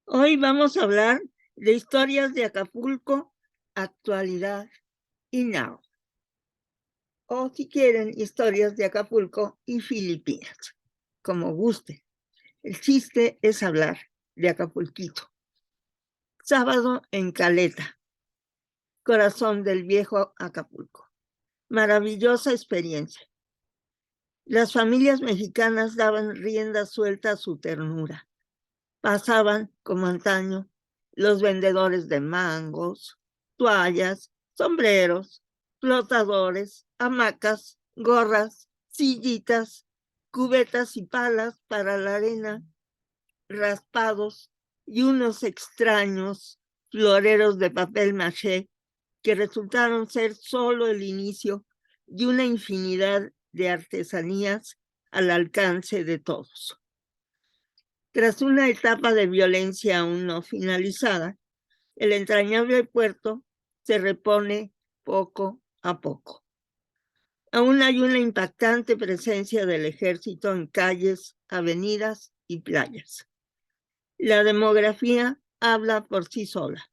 Hoy vamos a hablar de historias de Acapulco, actualidad y now. O si quieren, historias de Acapulco y Filipinas, como guste. El chiste es hablar de Acapulquito. Sábado en Caleta, corazón del viejo Acapulco. Maravillosa experiencia. Las familias mexicanas daban rienda suelta a su ternura. Pasaban, como antaño, los vendedores de mangos, toallas, sombreros, flotadores, hamacas, gorras, sillitas, cubetas y palas para la arena, raspados y unos extraños floreros de papel maché que resultaron ser solo el inicio de una infinidad de artesanías al alcance de todos. Tras una etapa de violencia aún no finalizada, el entrañable puerto se repone poco a poco. Aún hay una impactante presencia del ejército en calles, avenidas y playas. La demografía habla por sí sola.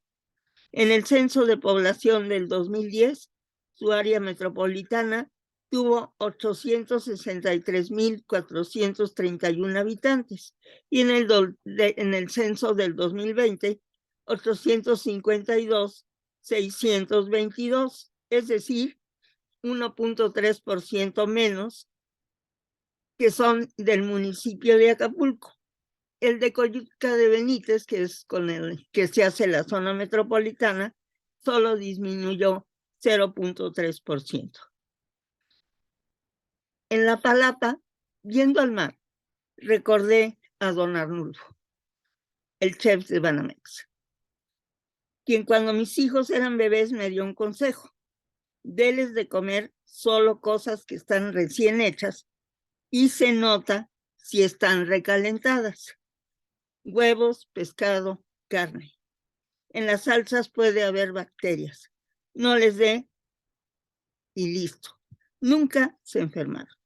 En el censo de población del 2010, su área metropolitana tuvo 863,431 habitantes y en el censo del 2020, 852,622, es decir, 1.3% menos que son del municipio de Acapulco. El de Coyuca de Benítez, que es con el que se hace la zona metropolitana, solo disminuyó 0.3%. En La Palapa, viendo al mar, recordé a don Arnulfo, el chef de Banamex, quien cuando mis hijos eran bebés me dio un consejo: deles de comer solo cosas que están recién hechas y se nota si están recalentadas: huevos, pescado, carne. En las salsas puede haber bacterias. No les dé y listo. Nunca se enfermaron.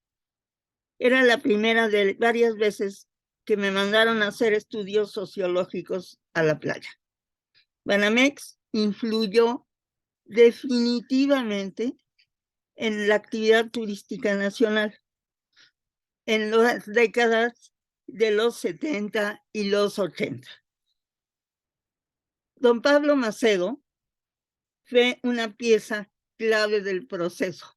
Era la primera de varias veces que me mandaron a hacer estudios sociológicos a la playa. Banamex influyó definitivamente en la actividad turística nacional en las décadas de los 70 y los 80. Don Pablo Macedo fue una pieza clave del proceso.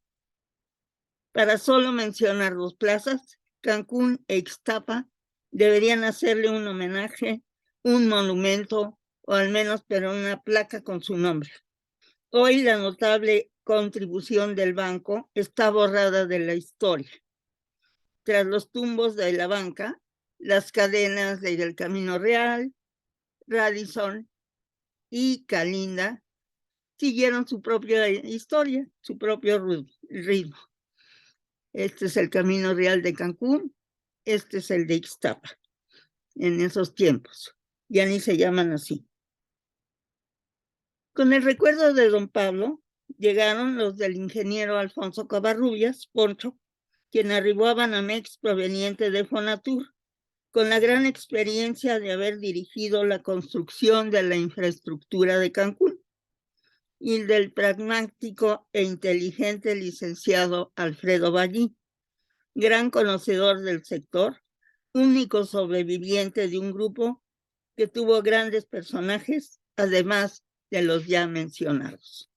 Para solo mencionar dos plazas, Cancún e Ixtapa deberían hacerle un homenaje, un monumento o al menos pero una placa con su nombre. Hoy la notable contribución del banco está borrada de la historia. Tras los tumbos de la banca, las cadenas del Camino Real, Radisson y Calinda siguieron su propia historia, su propio ritmo. Este es el Camino Real de Cancún, este es el de Ixtapa, en esos tiempos. Ya ni se llaman así. Con el recuerdo de don Pablo, llegaron los del ingeniero Alfonso Covarrubias, Poncho, quien arribó a Banamex proveniente de Fonatur, con la gran experiencia de haber dirigido la construcción de la infraestructura de Cancún, y del pragmático e inteligente licenciado Alfredo Ballí, gran conocedor del sector, único sobreviviente de un grupo que tuvo grandes personajes, además de los ya mencionados.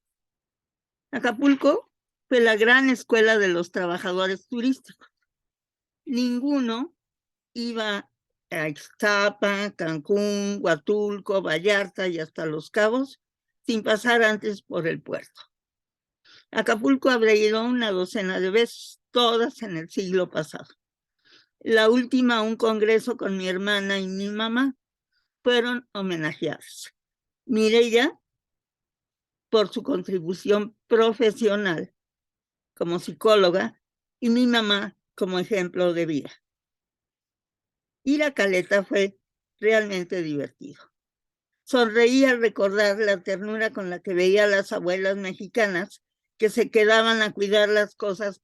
Acapulco fue la gran escuela de los trabajadores turísticos. Ninguno iba a Ixtapa, Cancún, Huatulco, Vallarta y hasta Los Cabos sin pasar antes por el puerto. Acapulco habrá ido una docena de veces, todas en el siglo pasado. La última a un congreso con mi hermana y mi mamá fueron homenajeadas. Mireya por su contribución profesional como psicóloga y mi mamá como ejemplo de vida. Ir a Caleta fue realmente divertido. Sonreí al recordar la ternura con la que veía a las abuelas mexicanas que se quedaban a cuidar las cosas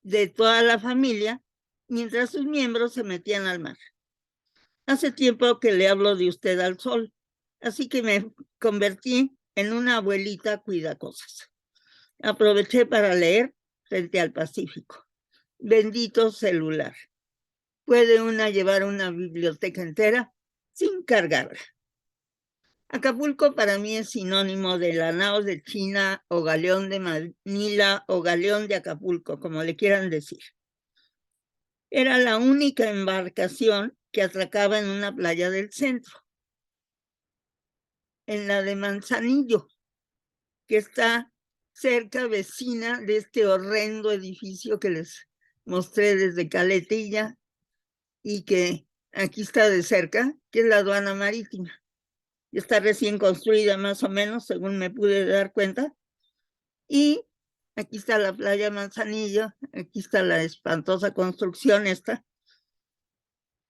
de toda la familia mientras sus miembros se metían al mar. Hace tiempo que le hablo de usted al sol, así que me convertí en una abuelita cuidacosas. Aproveché para leer frente al Pacífico. Bendito celular. Puede una llevar una biblioteca entera sin cargarla. Acapulco para mí es sinónimo de la nao de China o galeón de Manila o galeón de Acapulco, como le quieran decir. Era la única embarcación que atracaba en una playa del centro, en la de Manzanillo, que está cerca, vecina de este horrendo edificio que les mostré desde Caletilla y que aquí está de cerca, que es la aduana marítima. Está recién construida más o menos, según me pude dar cuenta. Y aquí está la playa Manzanillo, aquí está la espantosa construcción esta.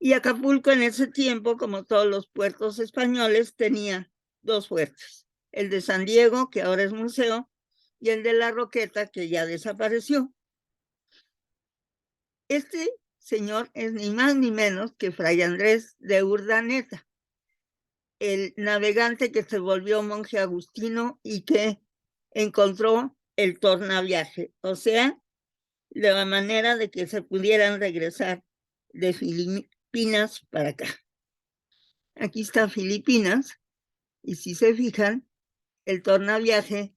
Y Acapulco en ese tiempo, como todos los puertos españoles, tenía dos fuertes. El de San Diego, que ahora es museo, y el de La Roqueta, que ya desapareció. Este señor es ni más ni menos que Fray Andrés de Urdaneta, el navegante que se volvió monje agustino y que encontró el tornaviaje, o sea, de la manera de que se pudieran regresar de Filipinas para acá. Aquí está Filipinas, y si se fijan, el tornaviaje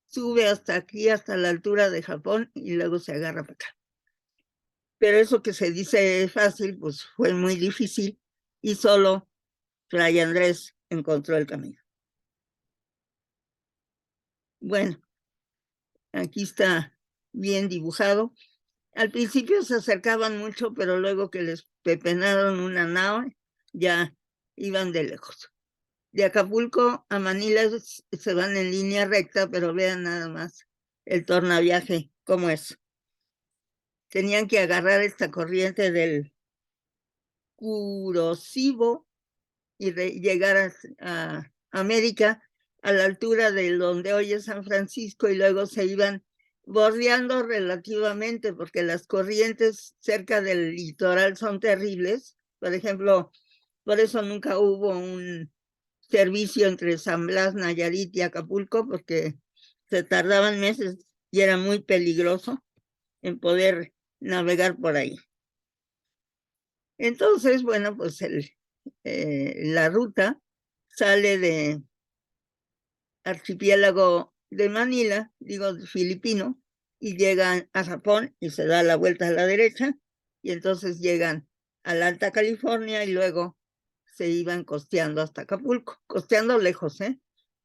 sube hasta aquí, hasta la altura de Japón, y luego se agarra para acá. Pero eso que se dice fácil, pues fue muy difícil, y solo Fray Andrés encontró el camino. Bueno, aquí está bien dibujado. Al principio se acercaban mucho, pero luego que les pepenaron una nao, ya iban de lejos. De Acapulco a Manila se van en línea recta, pero vean nada más el tornaviaje, cómo es. Tenían que agarrar esta corriente del Curosivo y llegar a América a la altura de donde hoy es San Francisco, y luego se iban bordeando relativamente porque las corrientes cerca del litoral son terribles. Por ejemplo, por eso nunca hubo un servicio entre San Blas, Nayarit y Acapulco, porque se tardaban meses y era muy peligroso en poder navegar por ahí. Entonces, bueno, pues la ruta sale de archipiélago de Manila, digo filipino, y llegan a Japón y se da la vuelta a la derecha, y entonces llegan a la Alta California y luego se iban costeando hasta Acapulco, costeando lejos, ¿eh?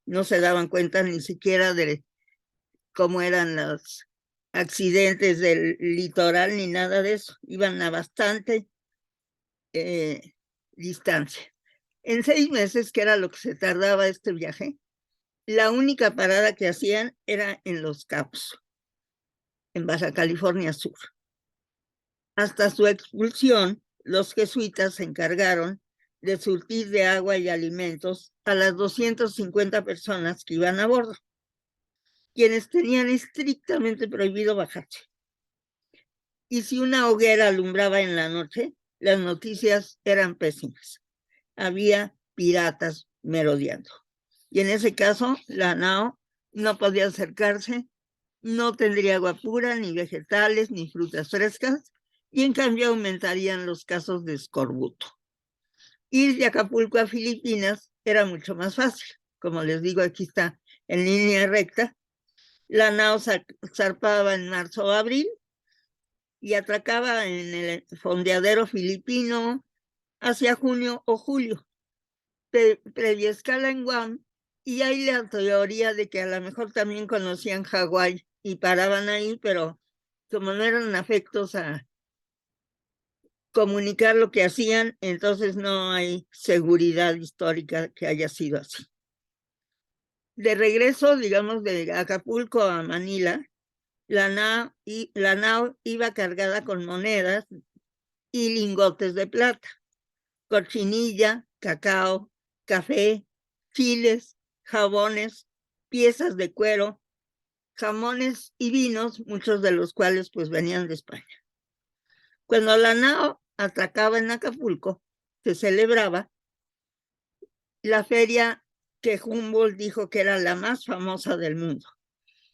No se daban cuenta ni siquiera de cómo eran los accidentes del litoral ni nada de eso, iban a bastante distancia. En 6 meses, que era lo que se tardaba este viaje, la única parada que hacían era en Los Cabos, en Baja California Sur. Hasta su expulsión, los jesuitas se encargaron de surtir de agua y alimentos a las 250 personas que iban a bordo, quienes tenían estrictamente prohibido bajarse. Y si una hoguera alumbraba en la noche, las noticias eran pésimas. Había piratas merodeando. Y en ese caso, la nao no podía acercarse, no tendría agua pura, ni vegetales, ni frutas frescas, y en cambio aumentarían los casos de escorbuto. Ir de Acapulco a Filipinas era mucho más fácil. Como les digo, aquí está en línea recta. La nao zarpaba en marzo o abril y atracaba en el fondeadero filipino hacia junio o julio, previa escala en Guam, y hay la teoría de que a lo mejor también conocían Hawái y paraban ahí, pero como no eran afectos a comunicar lo que hacían, entonces no hay seguridad histórica que haya sido así. De regreso, digamos, de Acapulco a Manila, la nao iba cargada con monedas y lingotes de plata, cochinilla, cacao, café, chiles, jabones, piezas de cuero, jamones y vinos, muchos de los cuales pues venían de España. Cuando la nao atracaba en Acapulco, se celebraba la feria que Humboldt dijo que era la más famosa del mundo.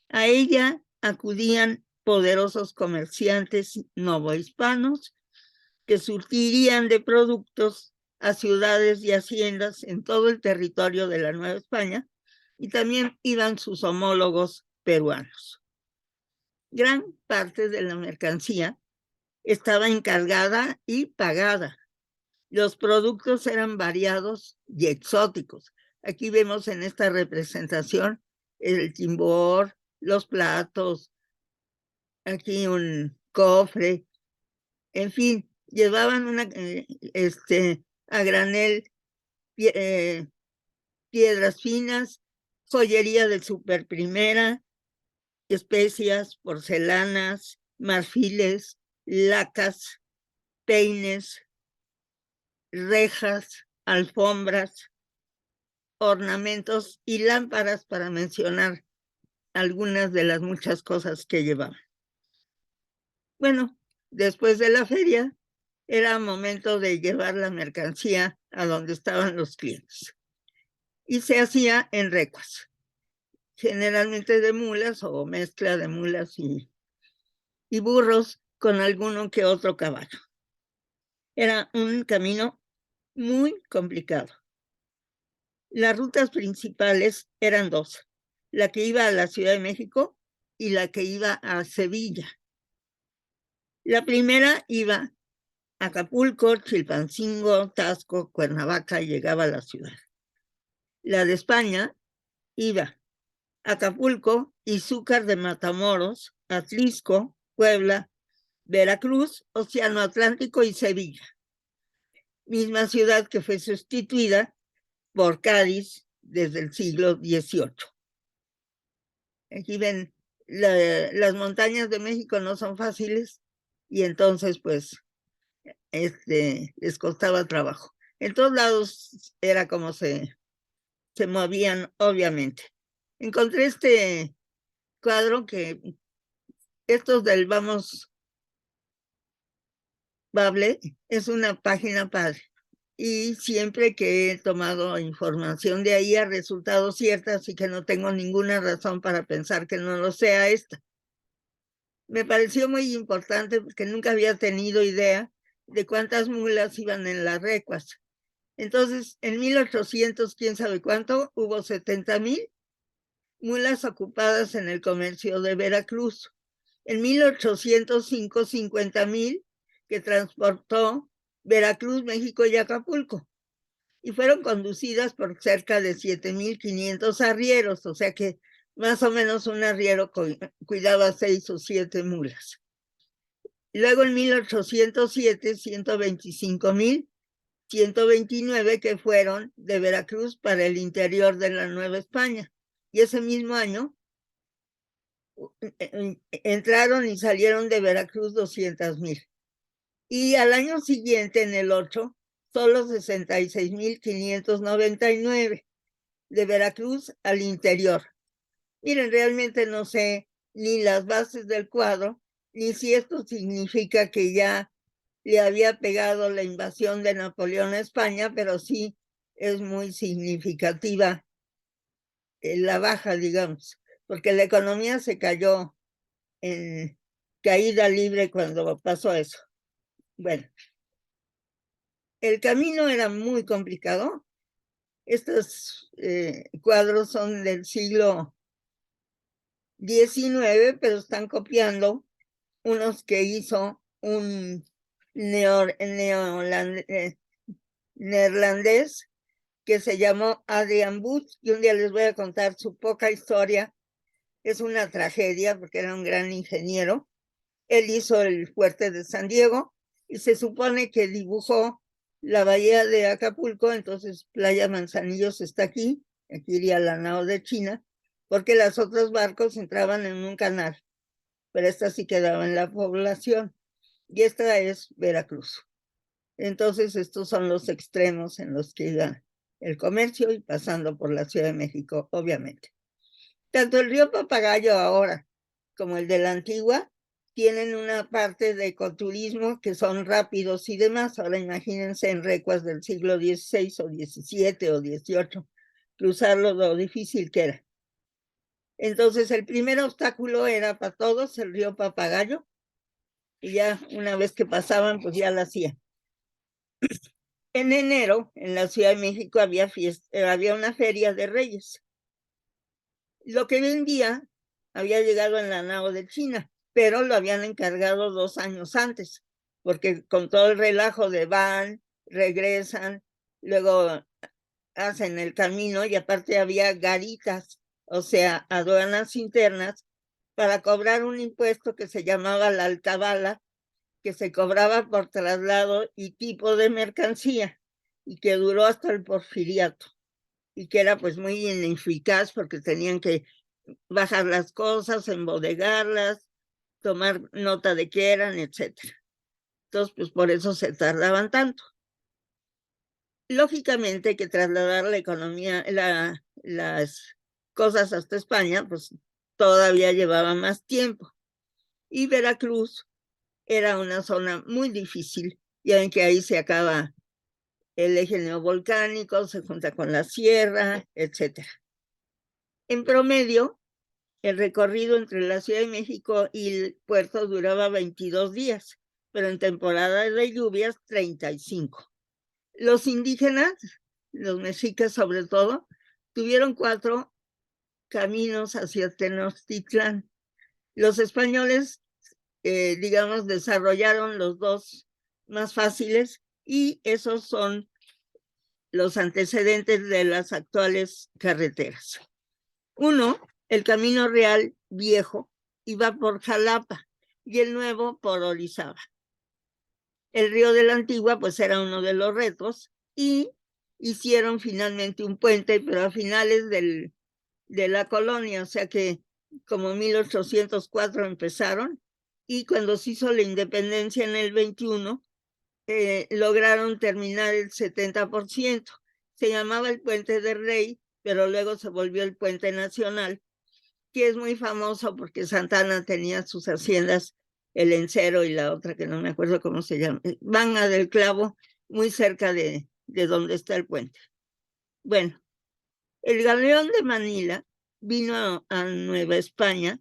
A ella acudían poderosos comerciantes novohispanos que surtirían de productos a ciudades y haciendas en todo el territorio de la Nueva España, y también iban sus homólogos peruanos. Gran parte de la mercancía estaba encargada y pagada. Los productos eran variados y exóticos. Aquí vemos en esta representación el timbor, los platos, aquí un cofre, en fin, llevaban a granel piedras finas, joyería de super primera, especias, porcelanas, marfiles, lacas, peines, rejas, alfombras, ornamentos y lámparas, para mencionar algunas de las muchas cosas que llevaban. Bueno, después de la feria, era momento de llevar la mercancía a donde estaban los clientes. Y se hacía en recuas, generalmente de mulas o mezcla de mulas y burros con alguno que otro caballo. Era un camino muy complicado. Las rutas principales eran dos: la que iba a la Ciudad de México y la que iba a Sevilla. La primera iba a Acapulco, Chilpancingo, Taxco, Cuernavaca, y llegaba a la ciudad. La de España iba a Acapulco, Izúcar de Matamoros, Atlisco, Puebla, Veracruz, Océano Atlántico y Sevilla. Misma ciudad que fue sustituida por Cádiz desde el siglo XVIII. Aquí ven, las montañas de México no son fáciles, y entonces pues les costaba trabajo. En todos lados era como se movían, obviamente. Encontré este cuadro, que estos del Vamos Bable es una página padre, y siempre que he tomado información de ahí ha resultado cierta, así que no tengo ninguna razón para pensar que no lo sea esta. Me pareció muy importante porque nunca había tenido idea de cuántas mulas iban en las recuas. Entonces, en 1800, quién sabe cuánto, hubo 70,000 mulas ocupadas en el comercio de Veracruz. En 1805, 50,000 que transportó Veracruz, México y Acapulco, y fueron conducidas por cerca de 7,500 arrieros, o sea que más o menos un arriero cuidaba 6 o 7 mulas. Y luego en 1807, 125,129 que fueron de Veracruz para el interior de la Nueva España. Y ese mismo año entraron y salieron de Veracruz 200,000. Y al año siguiente, en el 8, solo 66,599 de Veracruz al interior. Miren, realmente no sé ni las bases del cuadro, ni si esto significa que ya le había pegado la invasión de Napoleón a España, pero sí es muy significativa la baja, digamos, porque la economía se cayó en caída libre cuando pasó eso. Bueno, el camino era muy complicado. Estos cuadros son del siglo XIX, pero están copiando unos que hizo un neerlandés que se llamó Adrian Booth, y un día les voy a contar su poca historia. Es una tragedia porque era un gran ingeniero. Él hizo el fuerte de San Diego y se supone que dibujó la bahía de Acapulco. Entonces Playa Manzanillos está aquí iría la nao de China, porque los otros barcos entraban en un canal, pero esta sí quedaba en la población, y esta es Veracruz. Entonces estos son los extremos en los que iba el comercio, y pasando por la Ciudad de México, obviamente. Tanto el río Papagayo ahora como el de la Antigua tienen una parte de ecoturismo que son rápidos y demás. Ahora imagínense en recuas del siglo XVI o XVII o XVIII, cruzarlo lo difícil que era. Entonces el primer obstáculo era para todos el río Papagayo, y ya una vez que pasaban, pues ya lo hacían. En enero, en la Ciudad de México, había una feria de reyes. Lo que vendía había llegado en la nao de China, pero lo habían encargado 2 años antes, porque con todo el relajo de van, regresan, luego hacen el camino, y aparte había garitas, o sea, aduanas internas, para cobrar un impuesto que se llamaba la alcabala, que se cobraba por traslado y tipo de mercancía, y que duró hasta el Porfiriato, y que era pues muy ineficaz porque tenían que bajar las cosas, embodegarlas, tomar nota de qué eran, etcétera. Entonces, pues por eso se tardaban tanto. Lógicamente que trasladar la economía, las cosas hasta España, pues todavía llevaba más tiempo. Y Veracruz era una zona muy difícil, ya ven que ahí se acaba el eje neovolcánico, se junta con la sierra, etcétera. En promedio, el recorrido entre la Ciudad de México y el puerto duraba 22 días, pero en temporada de lluvias 35. Los indígenas, los mexicas sobre todo, tuvieron 4 caminos hacia Tenochtitlán. Los españoles, digamos, desarrollaron los 2 más fáciles, y esos son los antecedentes de las actuales carreteras. Uno, el Camino Real viejo, iba por Jalapa, y el nuevo por Orizaba. El río de la Antigua pues era uno de los retos, y hicieron finalmente un puente, pero a finales de la colonia, o sea que como 1804 empezaron, y cuando se hizo la independencia en el 21, lograron terminar el 70%. Se llamaba el Puente del Rey, pero luego se volvió el Puente Nacional, que es muy famoso porque Santana tenía sus haciendas, el Encero y la otra que no me acuerdo cómo se llama, Banga del Clavo, muy cerca de donde está el puente. Bueno, el galeón de Manila vino a Nueva España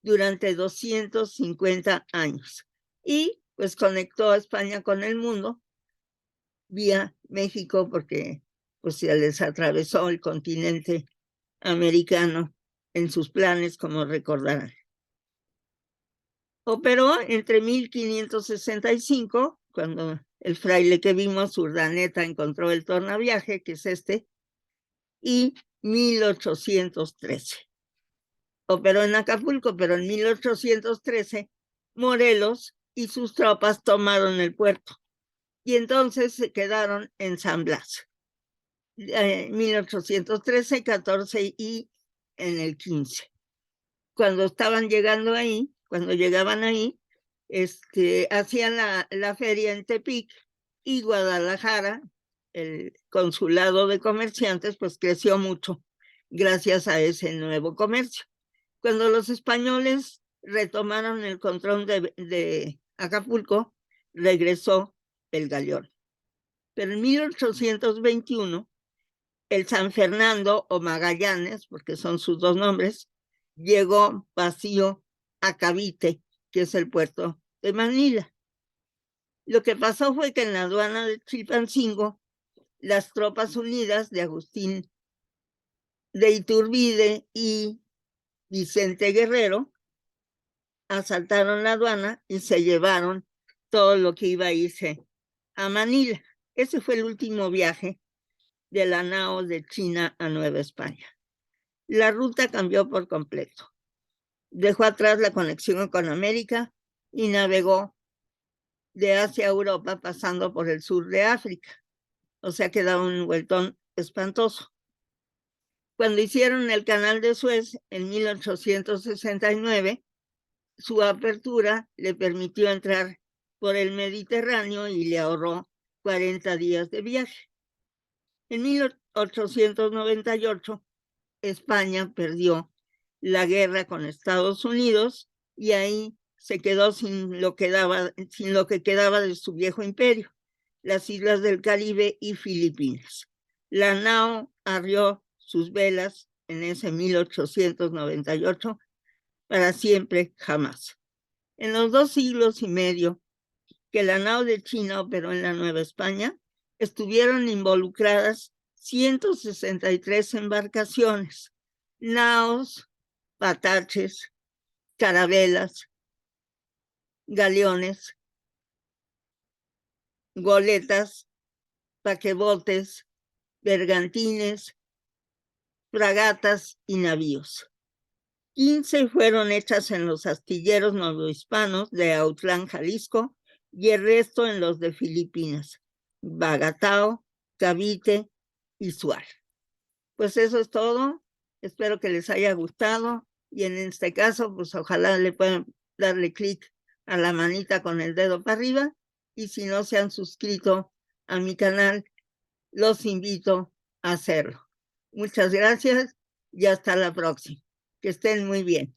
durante 250 años y pues conectó a España con el mundo vía México, porque pues se les atravesó el continente americano en sus planes, como recordarán. Operó entre 1565, cuando el fraile que vimos, Urdaneta, encontró el tornaviaje, que es este, y 1813. Operó en Acapulco, pero en 1813 Morelos y sus tropas tomaron el puerto, y entonces se quedaron en San Blas. 1813, 14 y en el 15. Cuando estaban llegando ahí, cuando llegaban ahí, hacían la feria en Tepic, y Guadalajara, el consulado de comerciantes, pues creció mucho gracias a ese nuevo comercio. Cuando los españoles retomaron el control de Acapulco, regresó el galeón. Pero en 1821, el San Fernando o Magallanes, porque son sus 2 nombres, llegó vacío a Cavite, que es el puerto de Manila. Lo que pasó fue que en la aduana de Chilpancingo, las tropas unidas de Agustín de Iturbide y Vicente Guerrero asaltaron la aduana y se llevaron todo lo que iba a irse a Manila. Ese fue el último viaje de la nao de China a Nueva España. La ruta cambió por completo. Dejó atrás la conexión con América y navegó de Asia a Europa, pasando por el sur de África. O sea que da un vueltón espantoso. Cuando hicieron el canal de Suez en 1869, su apertura le permitió entrar por el Mediterráneo y le ahorró 40 días de viaje. En 1898, España perdió la guerra con Estados Unidos, y ahí se quedó sin lo que quedaba de su viejo imperio, las islas del Caribe y Filipinas. La nao arrió sus velas en ese 1898 para siempre, jamás. En los 2 siglos y medio que la nao de China operó en la Nueva España, estuvieron involucradas 163 embarcaciones, naos, pataches, carabelas, galeones, goletas, paquebotes, bergantines, fragatas y navíos. 15 fueron hechas en los astilleros novohispanos de Autlán, Jalisco, y el resto en los de Filipinas, Bagatao, Cavite y Suárez. Pues eso es todo. Espero que les haya gustado y en este caso, pues ojalá le puedan darle clic a la manita con el dedo para arriba y si no se han suscrito a mi canal, los invito a hacerlo. Muchas gracias y hasta la próxima. Que estén muy bien.